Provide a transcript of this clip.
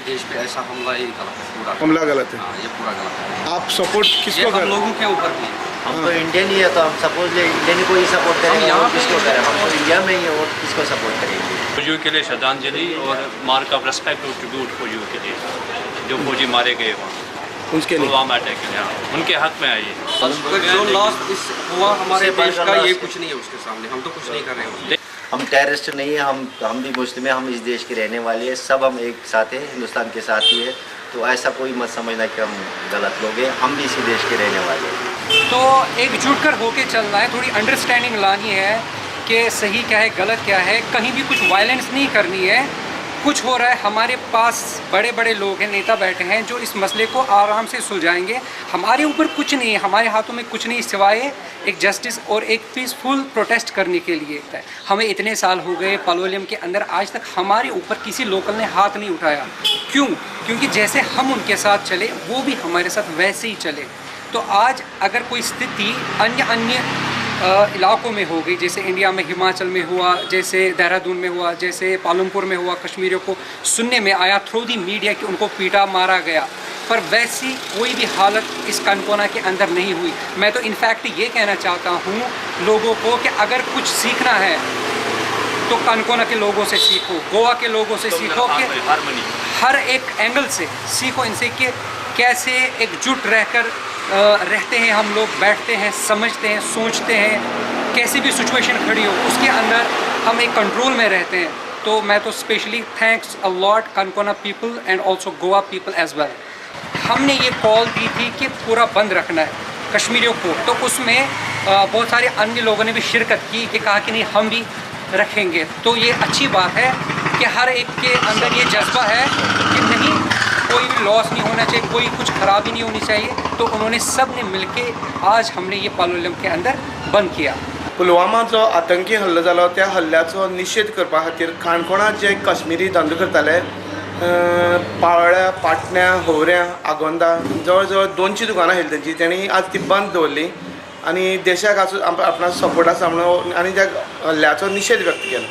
देश पे ऐसा हमला ये गलत है, पूरा हमला गलत है। हाँ, ये पूरा गलत है। आप सपोर्ट ये किसको हम कर? लोगों के ऊपर भी हम तो इंडियन ही है, तो हम सपोज इंडियन को ही सपोर्ट करेंगे। यहाँ और पे किसको करें? हम तो इंडिया में ही है और किसको सपोर्ट करेंगे? फौजियों के लिए श्रद्धांजलि और मार्क ऑफ रेस्पेक्ट और ट्रिब्यूट फौजियों के लिए, जो फौजी मारे गए वहाँ उसके लिए पुलवामा अटैक के लिए। हाँ, उनके हक में है ये। जो लॉस इस हुआ हमारे उससे देश का, बड़ा ये loss कुछ नहीं है उसके सामने। हम तो कुछ नहीं कर रहे हैं। हम टेररिस्ट नहीं है, हम भी मुस्लिम हैं, हम इस देश के रहने वाले हैं, सब हम एक साथ हैं, हिंदुस्तान के साथ ही है। तो ऐसा कोई मत समझना कि हम गलत लोग हैं, हम भी इसी देश के रहने वाले हैं। तो एकजुट कर होके चलना है, थोड़ी अंडरस्टैंडिंग लानी है कि सही क्या है गलत क्या है। कहीं भी कुछ वायलेंस नहीं करनी है। कुछ हो रहा है, हमारे पास बड़े बड़े लोग हैं, नेता बैठे हैं जो इस मसले को आराम से सुलझाएंगे। हमारे ऊपर कुछ नहीं है, हमारे हाथों में कुछ नहीं सिवाय एक जस्टिस और एक पीसफुल प्रोटेस्ट करने के लिए है। हमें इतने साल हो गए पालोलियम के अंदर, आज तक हमारे ऊपर किसी लोकल ने हाथ नहीं उठाया। क्यों? क्योंकि जैसे हम उनके साथ चले वो भी हमारे साथ वैसे ही चले। तो आज अगर कोई स्थिति अन्य इलाकों में हो गई, जैसे इंडिया में हिमाचल में हुआ, जैसे देहरादून में हुआ, जैसे पालमपुर में हुआ, कश्मीरियों को सुनने में आया थ्रू दी मीडिया कि उनको पीटा मारा गया, पर वैसी कोई भी हालत इस कनकोना के अंदर नहीं हुई। मैं तो इनफैक्ट ये कहना चाहता हूँ लोगों को कि अगर कुछ सीखना है तो कनकोना के लोगों से सीखो, गोवा के लोगों से सीखो, कि हर एक एंगल से सीखो इनसे कि कैसे एकजुट रहकर रहते हैं हम लोग, बैठते हैं, समझते हैं, सोचते हैं। कैसी भी सिचुएशन खड़ी हो उसके अंदर हम एक कंट्रोल में रहते हैं। तो मैं तो specially thanks a lot Canacona people and also Goa people as well. हमने ये कॉल दी थी कि पूरा बंद रखना है कश्मीरियों को, तो उसमें बहुत सारे अन्य लोगों ने भी शिरकत की कि कहा कि नहीं हम भी रखेंगे। तो ये अच्छी बात है कि हर एक के अंदर ये जज्बा है कि नहीं, कोई भी लॉस नहीं होना चाहिए, कोई कुछ खराबी नहीं होनी चाहिए। तो उन्होंने सब ने मिलके आज हमने ये पालोलियम के अंदर बंद किया। पुलवामा जो आतंकी हल्लो जालो त्या हल्ल्याचो निशेध करपा खातीर काणकोणात जे कश्मीरी धंदो करताले, पाळोळ्या, पाटण्या, होवऱ्या, आगोंदा जवळ जवळ 200 दुकानां आशिल्लीं तेंची, तेणी आज ती बंद दवरली आनी देशाक आपणा सपोर्ट आसा म्हणून आनी त्या हल्ल्याचो निशेध व्यक्त केला।